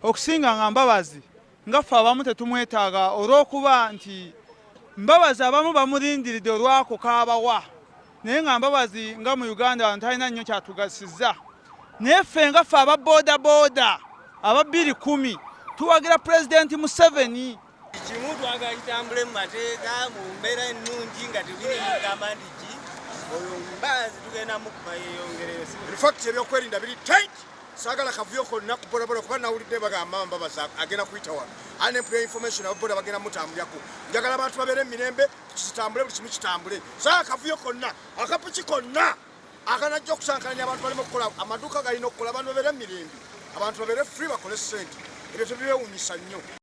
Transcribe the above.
Okusinga nga Mbabazi ngaffe abamu tetumwetaaga olw'okuba nti Mbabazi abamu bamulindiridde olwako kaabawa naye nga Mbabazi nga mu Uganda abantu talina nnyo kyatugasizza naye ffe ngaffe aba booda booda aba 210 tuwagira Pulezidenti Museveni kimu twagala kitambule mu mateeka mu mbeera ennungi nga tebirigamba nti ki oyo Mbabazi tugenda mukuba yeeyongereyo. In fact ebyokwerinda biri tight. Sagala kavuyo konna ku bodaboda kuba nawulidde bagamba Mbabazi agenda kuyita wano. Unemployed information aboda bagenda mutambulyako. Njagala abantu babeere mirembe kitambule buli kimu kitambule. Sagala kavuyo konna akapuki konna akanajja okusankanya abantu balimo okukola amaduuka galina okukola abantu babeere mirembe. Abantu babeere free bakole ssente. Ebyo tebibeewuunyisa nnyo.